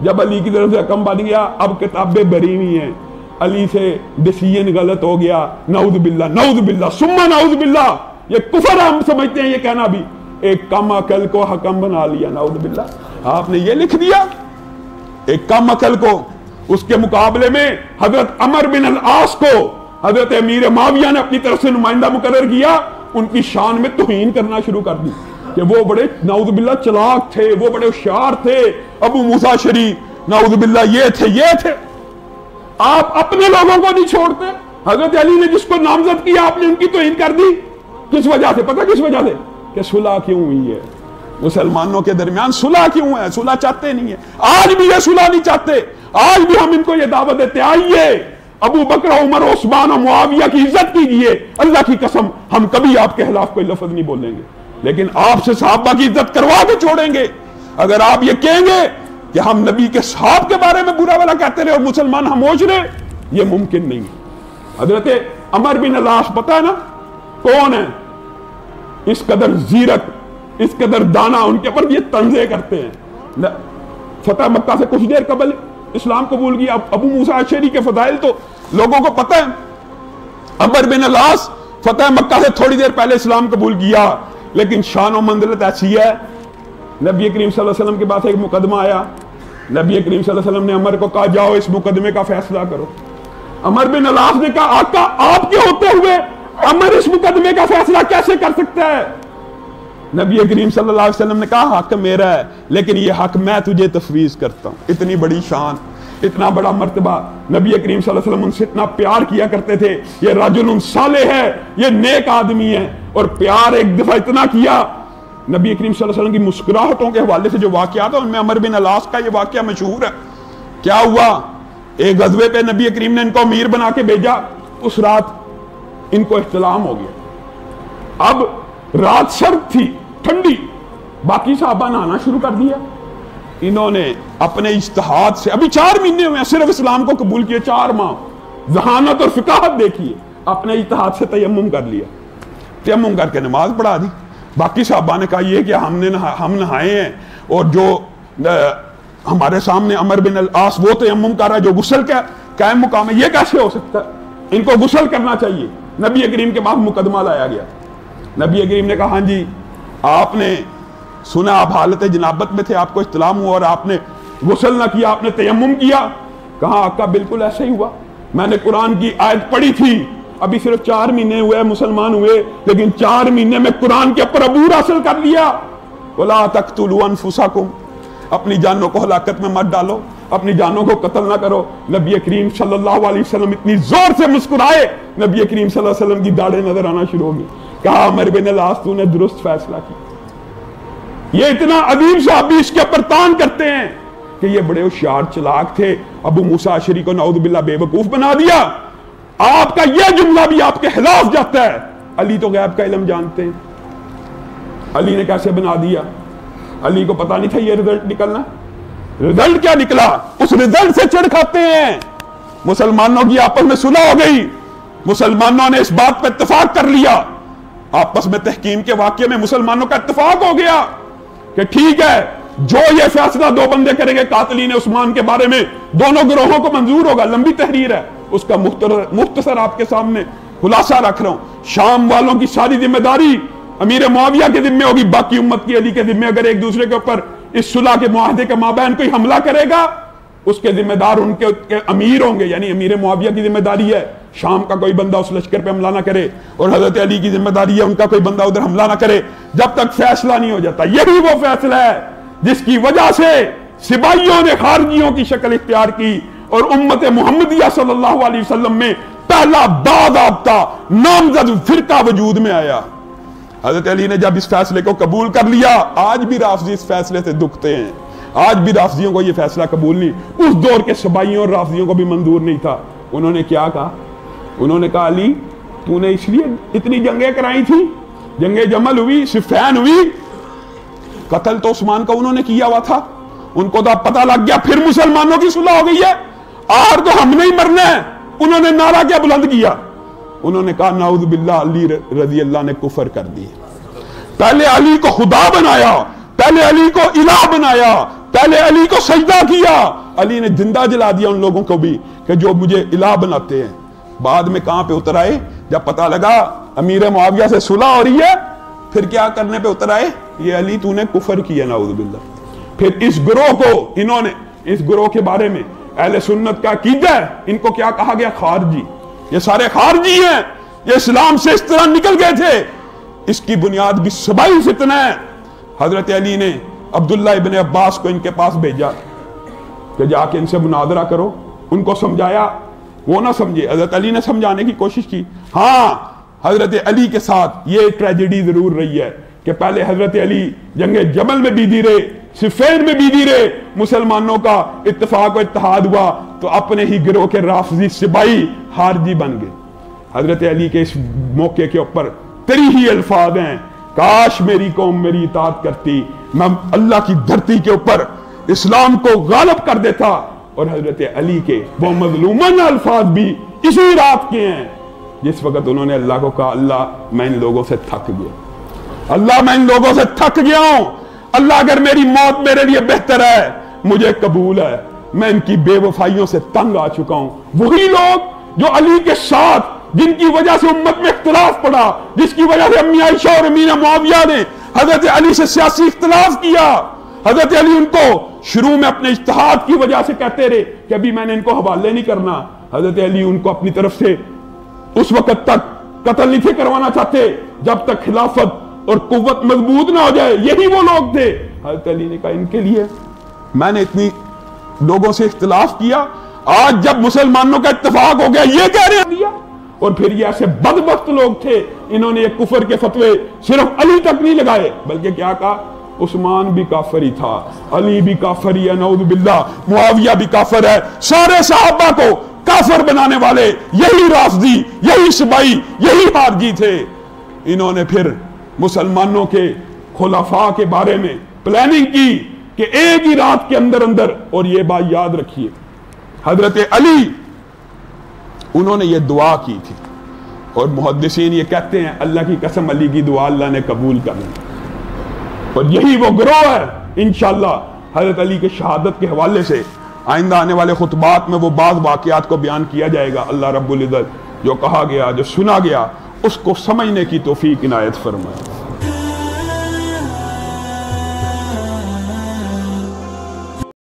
جب علی کی طرف سے حکم بن گیا اب کتابیں بری ہوئی ہیں، علی سے ڈیسیژن غلط ہو گیا، نعوذ باللہ ثم نعوذ باللہ، یہ کفر ہم سمجھتے ہیں یہ کہنا بھی، ایک کم عقل کو حکم بنا لیا، نعوذ باللہ۔ آپ نے یہ لکھ دیا ایک کم عقل کو، اس کے مقابلے میں حضرت عمر بن العاص کو حضرت امیر معاویہ نے اپنی طرف سے نمائندہ مقرر کیا، ان کی شان میں توہین کرنا شروع کر دی کہ وہ بڑے نعوذ باللہ چلاک تھے، وہ بڑے ہوشیار تھے، ابو موسیٰ شریف نعوذ باللہ یہ تھے۔ آپ اپنے لوگوں کو نہیں چھوڑتے، حضرت علی نے جس کو نامزد کیا آپ نے ان کی توہین کر دی، کس وجہ سے؟ پتہ کس وجہ سے؟ کہ صلح کیوں ہوئی ہے، مسلمانوں کے درمیان صلح کیوں ہے؟ صلح چاہتے نہیں ہے، آج بھی یہ صلح نہیں چاہتے، آج بھی ہم ان کو یہ دعوت دیتے آئیے ابو بکر عمر عثمان اور معاویہ کی عزت کیجئے، اللہ کی قسم ہم کبھی آپ کے خلاف کوئی لفظ نہیں بولیں گے، لیکن آپ سے صحابہ کی عزت کروا کے چھوڑیں گے۔ اگر آپ یہ کہیں گے کہ ہم نبی کے صحابہ کے بارے میں برا بھلا کہتے رہے اور مسلمان خاموش رہے، یہ ممکن نہیں ہے۔ حضرت عمر بن العاص پتہ ہے نا کون ہے؟ اس قدر زیرک، اس قدر دانا، ان کے اوپر یہ طنزیں کرتے ہیں۔ فتح مکہ سے کچھ دیر قبل اسلام قبول کیا، ابو موسیٰ اشعری کے فضائل تو لوگوں کو پتہ ہے۔ عمر بن العاص فتح مکہ سے تھوڑی دیر پہلے اسلام قبول کیا، لیکن شان و منزلت ایسی ہے، نبی کریم صلی اللہ علیہ وسلم کے پاس ایک مقدمہ آیا، نبی کریم صلی اللہ علیہ وسلم نے عمر کو کہا جاؤ اس مقدمے کا فیصلہ کرو۔ عمر بن العاص نے کہا آقا آپ کے ہوتے ہوئے عمر اس مقدمے کا فیصلہ کیسے کر سکتا ہے؟ نبی کریم صلی اللہ علیہ وسلم نے کہا حق میرا ہے، لیکن یہ حق میں تجھے تفویض کرتا ہوں۔ اتنی بڑی شان، اتنا بڑا مرتبہ، نبی کریم صلی اللہ علیہ وسلم ان سے اتنا پیار کیا کرتے تھے، یہ رجل صالح ہے، یہ نیک آدمی ہے، اور پیار ایک دفعہ اتنا کیا، نبی کریم صلی اللہ علیہ وسلم کی مسکراہٹوں کے حوالے سے جو واقعات ہیں ان میں عمر بن العاص کا یہ واقعہ مشہور ہے۔ کیا ہوا؟ ایک غزوے پہ نبی کریم نے ان کو امیر بنا کے بھیجا، اس رات ان کو احتلام ہو گیا، اب رات سرد تھی، ٹھنڈی، باقی صحابہ نہانا شروع کر دیا، انہوں نے اپنے اجتہاد سے، ابھی 4 مہینے ہوئے صرف اسلام کو قبول کیے، 4 ماہ، ذہانت اور فقاہت دیکھیے، اپنے اجتہاد سے تیمم کر لیا، تیمم کر کے نماز پڑھا دی۔ باقی صحابہ نے کہا یہ کہ ہم نہائے ہیں اور جو ہمارے سامنے عمر بن العاص وہ تیمم کر رہا ہے جو غسل کا قائم مقام ہے، یہ کیسے ہو سکتا ہے؟ ان کو غسل کرنا چاہیے۔ نبی کریم کے پاس مقدمہ لایا گیا، نبی کریم نے کہا ہاں جی آپ نے سنا آپ حالت جنابت میں تھے، آپ کو احتلام ہوا اور آپ نے غسل نہ کیا، آپ نے تیمم کیا۔ کہا آقا بالکل ایسا ہی ہوا، میں نے قرآن کی آیت پڑھی تھی، ابھی صرف 4 مہینے ہوئے مسلمان ہوئے، لیکن 4 مہینے میں قرآن کے اوپر عبور حاصل کر لیا۔ وَلَا تَقْتُلُوا أَنفُسَكُمْ، اپنی جانوں کو ہلاکت میں مت ڈالو، اپنی جانوں کو قتل نہ کرو۔ نبی کریم صلی اللہ علیہ وسلم اتنی زور سے مسکرائے، نبی کریم صلی اللہ علیہ وسلم کی داڑھیں نظر آنا شروع ہو گئی۔ کہا عمر بن العاص تو نے درست فیصلہ کیا۔ یہ اتنا عظیم صحابی اس کے اوپر تان کرتے ہیں کہ یہ بڑے ہوشیار چلاک تھے، ابو موسیٰ اشعری کو نعوذ باللہ بے وقوف بنا دیا۔ آپ کا یہ جملہ بھی آپ کے خلاف جاتا ہے۔ علی تو غیب کا علم جانتے ہیں، علی نے کیسے بنا دیا؟ علی کو پتا نہیں تھا یہ رزلٹ نکلنا۔ رزلٹ کیا نکلا؟ اس رزلٹ سے چڑھ کھاتے ہیں۔ مسلمانوں کی آپس میں صلح ہو گئی، مسلمانوں نے اس بات پر اتفاق کر لیا، آپس میں تحکیم کے واقعے میں مسلمانوں کا اتفاق ہو گیا کہ ٹھیک ہے جو یہ فیصلہ 2 بندے کریں گے قاتلین عثمان کے بارے میں، دونوں گروہوں کو منظور ہوگا۔ لمبی تحریر ہے، اس کا مختصر آپ کے سامنے خلاصہ رکھ رہا ہوں۔ شام والوں کی ساری ذمہ داری امیر معاویہ کے ذمہ ہوگی، باقی امت کی علی کے ذمہ۔ اگر ایک دوسرے کے اوپر اس صلح کے معاہدے کے مابین کوئی حملہ کرے گا، اس کے ذمہ دار ان کے امیر ہوں گے، یعنی امیر معاویہ کی ذمہ داری ہے شام کا کوئی بندہ اس لشکر پہ حملہ نہ کرے، اور حضرت علی کی ذمہ داری ہے ان کا کوئی بندہ ادھر حملہ نہ کرے جب تک فیصلہ نہیں ہو جاتا۔ یہی وہ فیصلہ ہے جس کی وجہ سے سپاہیوں نے خارجیوں کی شکل اختیار کی اور امت محمدیہ صلی اللہ علیہ وسلم میں پہلا باضابطہ نامزد فرقہ وجود میں آیا۔ حضرت علی نے جب اس فیصلے کو قبول کر لیا، آج بھی رافضی اس فیصلے سے دکھتے ہیں، آج بھی رافضیوں کو یہ فیصلہ قبول نہیں۔ اس دور کے سپاہیوں اور رافضیوں کو بھی منظور نہیں تھا۔ انہوں نے کیا کہا؟ انہوں نے کہا علی تو نے اس لیے اتنی جنگیں کرائی تھی، جنگ جمل ہوئی، صفین ہوئی، قتل تو عثمان کا انہوں نے کیا ہوا تھا، ان کو تو پتہ لگ گیا، پھر مسلمانوں کی صلح ہو گئی ہے، آر تو ہم نہیں مرنا ہے۔ انہوں نے نعرہ کیا بلند کیا؟ انہوں نے کہا نعوذ باللہ علی رضی اللہ نے کفر کر دی۔ پہلے علی کو خدا بنایا، پہلے علی کو الہ بنایا، پہلے علی کو سجدہ کیا، علی نے زندہ جلا دیا ان لوگوں کو بھی کہ جو مجھے الہ بناتے ہیں۔ بعد میں کہاں پہ اتر آئے؟ جب پتا لگا امیر معاویہ سے صلح ہو رہی ہے، پھر کیا کرنے پہ اتر آئے؟ یہ علی تو نے کفر کیا، نعوذ باللہ۔ پھر اس گروہ کو انہوں نے، اس گروہ کے بارے میں اہل سنت کا عقیدہ ہے، ان کو کیا کہا گیا؟ خارجی۔ یہ سارے خارجی ہیں، یہ اسلام سے اس طرح نکل گئے تھے۔ اس کی بنیاد بھی سبائی فتنہ ہے۔ حضرت علی نے عبداللہ ابن عباس کو ان کے پاس بھیجا کہ جا کے ان سے مناظرہ کرو، ان کو سمجھایا، وہ نہ سمجھے۔ حضرت علی نے سمجھانے کی کوشش کی۔ ہاں، حضرت علی کے ساتھ یہ ٹریجڈی ضرور رہی ہے کہ پہلے حضرت علی جنگ جمل میں بیدی رہے، صفین میں بیدی رہے، مسلمانوں کا اتفاق و اتحاد ہوا تو اپنے ہی گروہ کے رافضی سپاہی خارجی بن گئے۔ حضرت علی کے اس موقع کے اوپر تیری ہی الفاظ ہیں، کاش میری قوم میری اطاعت کرتی، میں اللہ کی دھرتی کے اوپر اسلام کو غالب کر دیتا۔ اور حضرت علی کے وہ مظلومانہ الفاظ بھی اسی رات کے ہیں جس وقت انہوں نے اللہ کو کہا، اللہ میں ان لوگوں سے تھک گیا، اللہ میں ان لوگوں سے تھک گیا ہوں، اللہ اگر میری موت میرے لیے بہتر ہے مجھے قبول ہے، میں ان کی بے وفائیوں سے تنگ آ چکا ہوں۔ وہی لوگ جو علی کے ساتھ، جن کی وجہ سے امت میں اختلاف پڑا، جس کی وجہ سے امی عائشہ اور امیر معاویہ نے حضرت علی سے سیاسی اختلاف کیا، حضرت علی ان کو شروع میں اپنے اجتہاد کی وجہ سے کہتے رہے کہ ابھی میں نے ان کو حوالے نہیں کرنا، حضرت علی ان کو اپنی طرف سے اس وقت تک قتل نہیں تھے کروانا چاہتے جب تک خلافت اور قوت مضبوط نہ ہو جائے۔ یہی وہ لوگ تھے۔ حضرت علی نے کہا ان کے لیے میں نے اتنی لوگوں سے اختلاف کیا، آج جب مسلمانوں کا اتفاق ہو گیا یہ کہہ رہے دیا۔ اور پھر یہ ایسے بدبخت لوگ تھے، انہوں نے یہ کفر کے فتوے صرف علی تک نہیں لگائے بلکہ کیا کہا؟ عثمان بھی کافر ہی تھا، علی بھی کافر ہی ہے، نعوذ باللہ، معاویہ بھی کافر ہے۔ سارے صحابہ کو کافر بنانے والے یہی رافضی، یہی سبائی، یہی خارجی تھے۔ انہوں نے پھر مسلمانوں کے خلفاء کے بارے میں پلاننگ کی کہ ایک ہی رات کے اندر اندر، اور یہ بات یاد رکھیے حضرت علی انہوں نے یہ دعا کی تھی، اور محدثین یہ کہتے ہیں اللہ کی قسم علی کی دعا اللہ نے قبول کر لی، اور یہی وہ گروہ ہے۔ انشاءاللہ حضرت علی کے شہادت کے حوالے سے آئندہ آنے والے خطبات میں وہ بعض واقعات کو بیان کیا جائے گا۔ اللہ رب العزت جو کہا گیا، جو سنا گیا، اس کو سمجھنے کی توفیق عنایت فرمائے۔